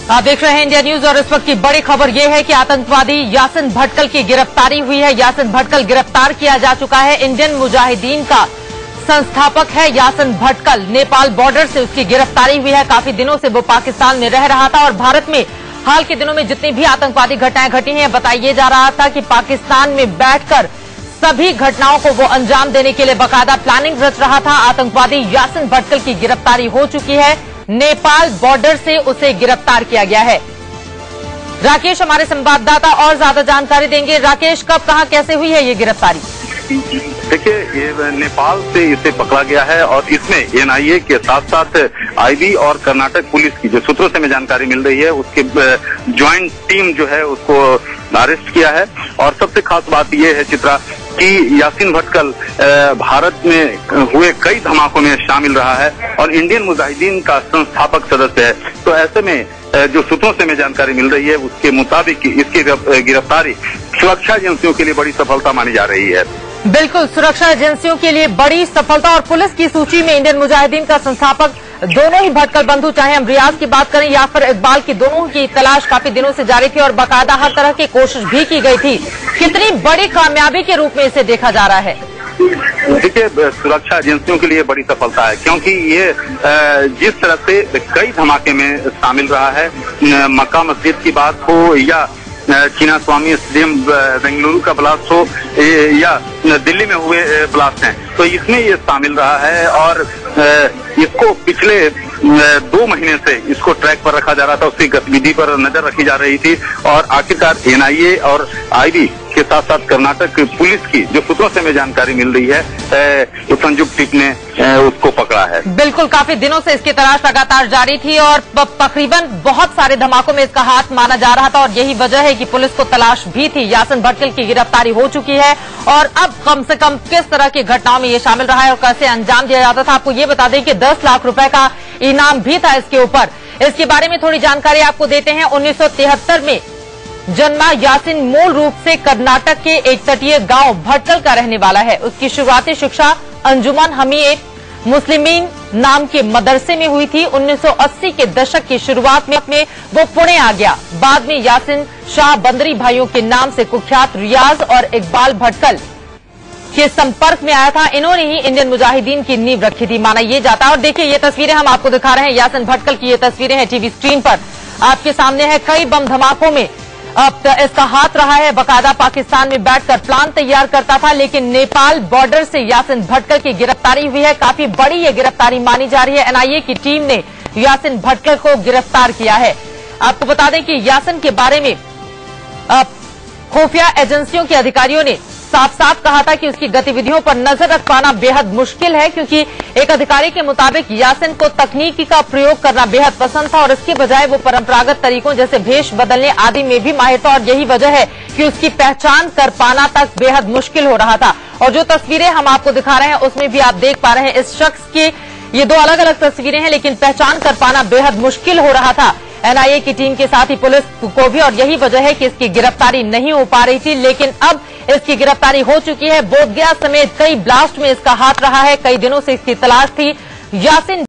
आप देख रहे हैं इंडिया न्यूज और इस वक्त की बड़ी खबर यह है कि आतंकवादी यासिन भटकल की गिरफ्तारी हुई है। यासिन भटकल गिरफ्तार किया जा चुका है। इंडियन मुजाहिदीन का संस्थापक है यासिन भटकल। नेपाल बॉर्डर से उसकी गिरफ्तारी हुई है। काफी दिनों से वो पाकिस्तान में रह रहा था और भारत में हाल के दिनों में जितनी भी आतंकवादी घटनाएं घटी हैं, बताइए जा रहा था कि पाकिस्तान में बैठकर सभी घटनाओं को वो अंजाम देने के लिए बाकायदा प्लानिंग रच रहा था। आतंकवादी यासिन भटकल की गिरफ्तारी हो चुकी है। नेपाल बॉर्डर से उसे गिरफ्तार किया गया है। राकेश हमारे संवाददाता और ज्यादा जानकारी देंगे। राकेश, कब, कहां, कैसे हुई है ये गिरफ्तारी? देखिए, ये नेपाल से इसे पकड़ा गया है और इसमें एनआईए के साथ साथ आईबी और कर्नाटक पुलिस की जो सूत्रों से हमें जानकारी मिल रही है, उसके ज्वाइंट टीम जो है उसको अरेस्ट किया है। और सबसे खास बात यह है चित्रा कि यासिन भटकल भारत में हुए कई धमाकों में शामिल रहा है और इंडियन मुजाहिदीन का संस्थापक सदस्य है। तो ऐसे में जो सूत्रों से हमें जानकारी मिल रही है उसके मुताबिक इसकी गिरफ्तारी सुरक्षा एजेंसियों के लिए बड़ी सफलता मानी जा रही है। बिल्कुल, सुरक्षा एजेंसियों के लिए बड़ी सफलता। और पुलिस की सूची में इंडियन मुजाहिदीन का संस्थापक दोनों ही भटकल बंधु, चाहे हम रियाज की बात करें या फिर इकबाल की, दोनों की तलाश काफी दिनों से जारी थी और बाकायदा हर तरह की कोशिश भी की गई थी। कितनी बड़ी कामयाबी के रूप में इसे देखा जा रहा है? देखिए, सुरक्षा एजेंसियों के लिए बड़ी सफलता है क्योंकि ये जिस तरह से कई धमाके में शामिल रहा है, मक्का मस्जिद की बात हो या चीना स्वामी स्टेडियम बेंगलुरु का ब्लास्ट हो या दिल्ली में हुए ब्लास्ट हैं, तो इसमें ये शामिल रहा है। और इसको पिछले 2 महीने से इसको ट्रैक पर रखा जा रहा था, उसकी गतिविधि पर नजर रखी जा रही थी और आखिरकार एनआईए और आईबी के साथ साथ कर्नाटक पुलिस की जो सूत्रों से हमें जानकारी मिल रही है, संयुक्त टीम ने उसको पकड़ा है। बिल्कुल, काफी दिनों से इसकी तलाश लगातार जारी थी और तकरीबन बहुत सारे धमाकों में इसका हाथ माना जा रहा था और यही वजह है कि पुलिस को तलाश भी थी। यासिन भटकल की गिरफ्तारी हो चुकी है और अब कम से कम किस तरह की घटनाओं में ये शामिल रहा है और कैसे अंजाम दिया जाता था, आपको ये बता दें कि 10 लाख रुपए का इनाम भी था इसके ऊपर। इसके बारे में थोड़ी जानकारी आपको देते हैं। 1973 में जन्मा यासिन मूल रूप से कर्नाटक के एक तटीय गांव भटकल का रहने वाला है। उसकी शुरुआती शिक्षा अंजुमन हमीए मुस्लिमीन नाम के मदरसे में हुई थी। 1980 के दशक की शुरुआत में वो पुणे आ गया। बाद में यासिन शाह बंदरी भाइयों के नाम से कुख्यात रियाज और इकबाल भटकल के संपर्क में आया था। इन्होंने ही इंडियन मुजाहिदीन की नींव रखी थी, माना यह जाता है। और देखिए, ये तस्वीरें हम आपको दिखा रहे हैं। यासिन भटकल की ये तस्वीरें हैं टीवी स्क्रीन पर आपके सामने है। कई बम धमाकों में अब इसका हाथ रहा है। बाकायदा पाकिस्तान में बैठकर प्लान तैयार करता था, लेकिन नेपाल बॉर्डर से यासिन भटकल की गिरफ्तारी हुई है। काफी बड़ी ये गिरफ्तारी मानी जा रही है। एनआईए की टीम ने यासिन भटकल को गिरफ्तार किया है। आपको बता दें कि यासिन के बारे में खुफिया एजेंसियों के अधिकारियों ने साफ साफ कहा था कि उसकी गतिविधियों पर नजर रख पाना बेहद मुश्किल है, क्योंकि एक अधिकारी के मुताबिक यासिन को तकनीकी का प्रयोग करना बेहद पसंद था और इसके बजाय वो परंपरागत तरीकों जैसे भेष बदलने आदि में भी माहिर था। और यही वजह है कि उसकी पहचान कर पाना तक बेहद मुश्किल हो रहा था। और जो तस्वीरें हम आपको दिखा रहे हैं उसमें भी आप देख पा रहे हैं इस शख्स की ये 2 अलग अलग तस्वीरें हैं, लेकिन पहचान कर पाना बेहद मुश्किल हो रहा था एनआईए की टीम के साथ ही पुलिस को भी। और यही वजह है कि इसकी गिरफ्तारी नहीं हो पा रही थी, लेकिन अब इसकी गिरफ्तारी हो चुकी है। बोधगया समेत कई ब्लास्ट में इसका हाथ रहा है। कई दिनों से इसकी तलाश थी। यासिन